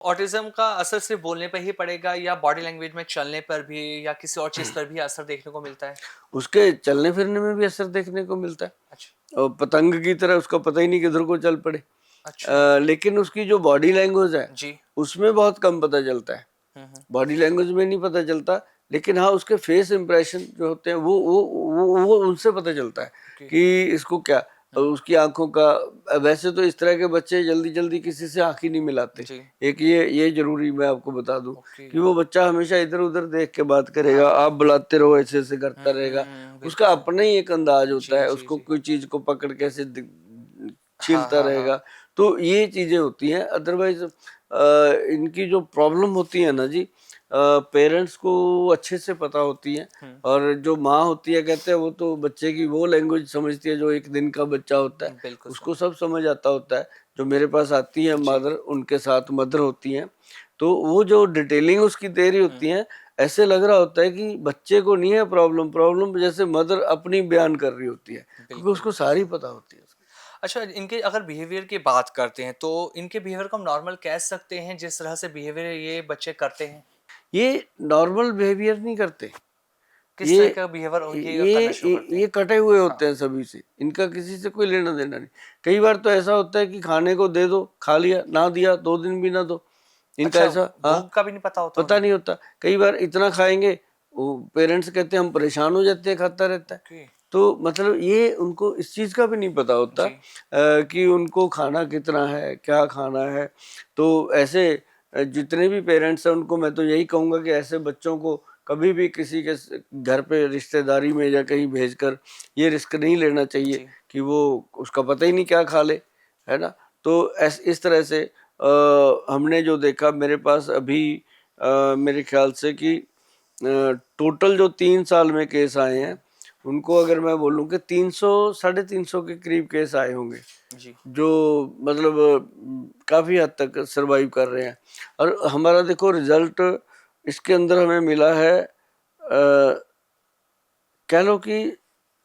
Autism का असर सिर्फ बोलने पे ही पड़ेगा या बॉडी लैंग्वेज में चलने पर भी या किसी और चीज़ पर भी असर देखने को मिलता है? उसके चलने फिरने में भी असर देखने को मिलता है। अच्छा, और पतंग की तरह उसका पता ही नहीं किधर को चल पड़े। अच्छा। लेकिन उसकी जो बॉडी लैंग्वेज है जी। उसमें बहुत कम पता चलता है। हुँ, हुँ। बॉडी लैंग्वेज में नहीं पता चलता, लेकिन हाँ उसके फेस इंप्रेशन जो होते हैं वो उनसे पता चलता है ओके। कि इसको क्या। हुँ, उसकी आंखों का वैसे तो इस तरह के बच्चे जल्दी जल्दी किसी से आंख ही नहीं मिलाते। जी, एक ये जरूरी मैं आपको बता दूं ओके। कि वो बच्चा हमेशा इधर उधर देख के बात हाँ, करेगा, हाँ। आप बुलाते रहो ऐसे ऐसे हुँ, करता रहेगा। हुँ, बिल्कुल उसका सही। अपना ही एक अंदाज होता जी, है, जी, उसको जी। कोई चीज को पकड़ के ऐसे हाँ, छीलता हाँ, हाँ। रहेगा। तो ये चीजें होती हैं। अदरवाइज इनकी जो प्रॉब्लम होती है ना जी, पेरेंट्स को अच्छे से पता होती है। हुँ, और जो माँ होती है, कहते हैं वो तो बच्चे की वो लैंग्वेज समझती है जो एक दिन का बच्चा होता है, बिल्कुल सही। उसको सब समझ आता होता है। जो मेरे पास आती है जी। मदर, उनके साथ मदर होती हैं, तो वो जो डिटेलिंग उसकी दे रही हुँ, होती है, ऐसे लग रहा होता है कि बच्चे को नहीं है प्रॉब्लम, प्रॉब्लम जैसे मदर अपनी बयान कर रही होती है, क्योंकि बिल्कुल। उसको सारी पता होती है। अच्छा, इनके अगर बिहेवियर की बात करते हैं, तो इनके बिहेवियर को हम नॉर्मल कह सकते हैं, जिस तरह से बिहेवियर ये बच्चे करते हैं? ये नॉर्मल बिहेवियर नहीं करते। किस ये तरह का बिहेवियर ये करना शुरू करते ये हैं? कटे हुए हाँ। होते हैं सभी से, इनका किसी से कोई लेना देना नहीं। कई बार तो ऐसा होता है कि खाने को दे दो, खा लिया, ना दिया 2 दिन भी ना दो, इनका अच्छा, ऐसा। हाँ, भूख का भी नहीं पता होता पता उन्हें? नहीं होता। कई बार इतना खाएंगे, वो पेरेंट्स कहते हैं हम परेशान हो जाते हैं खाता रहता है। ओके। तो मतलब ये उनको इस चीज़ का भी नहीं पता होता जी। कि उनको खाना कितना है, क्या खाना है। तो ऐसे जितने भी पेरेंट्स हैं उनको मैं तो यही कहूँगा कि ऐसे बच्चों को कभी भी किसी के घर पे रिश्तेदारी में या कहीं भेजकर ये रिस्क नहीं लेना चाहिए जी। कि वो उसका पता ही नहीं क्या खा ले, है ना। तो इस तरह से हमने जो देखा मेरे पास अभी मेरे ख्याल से कि टोटल जो 3 साल में केस आए हैं, उनको अगर मैं बोलूँ कि 300 350 के करीब केस आए होंगे, जी। जो मतलब काफ़ी हद तक सरवाइव कर रहे हैं। और हमारा देखो रिजल्ट इसके अंदर हमें मिला है, कह लो कि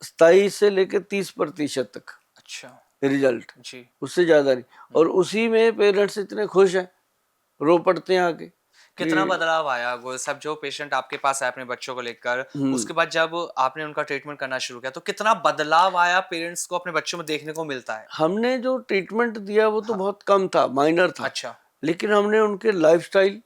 27 से लेकर 30% तक अच्छा। रिजल्ट, जी। उससे ज़्यादा नहीं। हुँ। और उसी में पेरेंट्स इतने खुश हैं, रो पड़ते हैं आके कितना कि बदलाव आया वो सब जो पेशेंट आपके पास आए अपने बच्चों को लेकर, हम्म। उसके बाद जब आपने उनका ट्रीटमेंट करना शुरू किया, तो कितना बदलाव आया पेरेंट्स को अपने बच्चों में देखने को मिलता है? हमने जो ट्रीटमेंट दिया वो तो हाँ। बहुत कम था, माइनर था। अच्छा। लेकिन हमने उनके लाइफस्टाइल,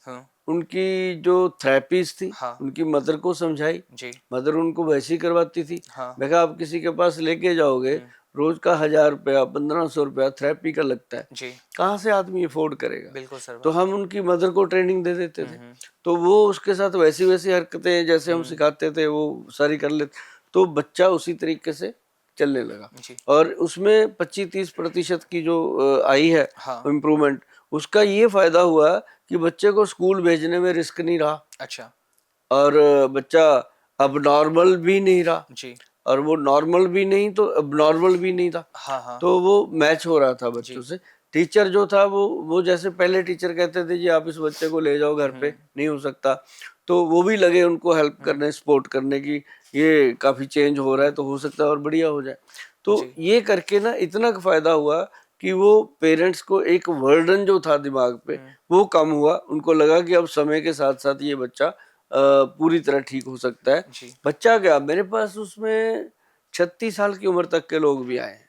हाँ। उनकी जो थेरेपीज थी, हाँ। उनकी मदर को समझाई। जी। मदर उनको वैसे ही करवाती थी। हाँ। मैं कहा आप किसी के पास लेके जाओगे, हुँ। रोज का 1000 रुपया 1500 रुपया थेरेपी का लगता है, जी। कहाँ से आदमी अफोर्ड करेगा। बिल्कुल सर तो बात है। हम उनकी मदर को ट्रेनिंग दे देते हुँ, थे, हुँ। तो वो उसके साथ वैसी वैसी हरकतें जैसे हम हुँ। सिखाते थे वो सारी कर लेते, तो बच्चा उसी तरीके से चलने लगा। जी। और उसमें 25-30% की जो आई है हाँ। इम्प्रूवमेंट, उसका ये फायदा हुआ कि बच्चे को स्कूल भेजने में रिस्क नहीं रहा। अच्छा। और बच्चा अब नॉर्मल भी नहीं रहा, जी। और वो नॉर्मल भी नहीं तो अब नॉर्मल भी नहीं था। हाँ, हाँ। तो वो मैच हो रहा था बच्चों जी। से। टीचर जो था वो जैसे पहले टीचर कहते थे जी आप इस बच्चे को ले जाओ घर पे, हुँ, नहीं हो सकता, तो वो भी लगे उनको हेल्प हुँ। करने, सपोर्ट करने की, ये काफ़ी चेंज हो रहा है तो हो सकता है और बढ़िया हो जाए। तो जी। ये करके ना इतना फ़ायदा हुआ कि वो पेरेंट्स को एक बर्डन जो था दिमाग पे हुँ। वो कम हुआ। उनको लगा कि अब समय के साथ साथ ये बच्चा पूरी तरह ठीक हो सकता है। जी। बच्चा क्या, मेरे पास उसमें 36 साल की उम्र तक के लोग भी आए हैं,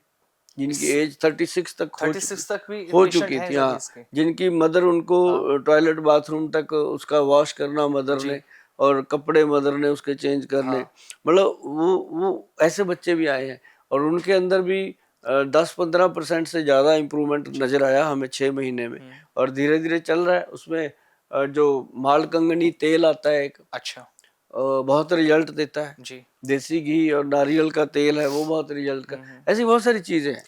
जिनकी इस एज 36 तक 36 तक भी हो पेशेंट चुकी हैं थी। इस हाँ, एज के? जिनकी मदर उनको हाँ। टॉयलेट बाथरूम तक उसका वॉश करना मदर जी। ने, और कपड़े मदर ने उसके चेंज करने, हाँ। मतलब वो ऐसे बच्चे भी आए हैं। और उनके अंदर भी 10-15% से ज़्यादा इम्प्रूवमेंट जी। नज़र आया हमें 6 महीने में। हुँ। और धीरे धीरे चल रहा है उसमें। जो मालकंगनी तेल आता है एक, अच्छा। बहुत रिजल्ट देता है। जी। देसी घी और नारियल का तेल है वो बहुत रिजल्ट का। हुँ, हुँ। ऐसी बहुत सारी चीज़ें हैं।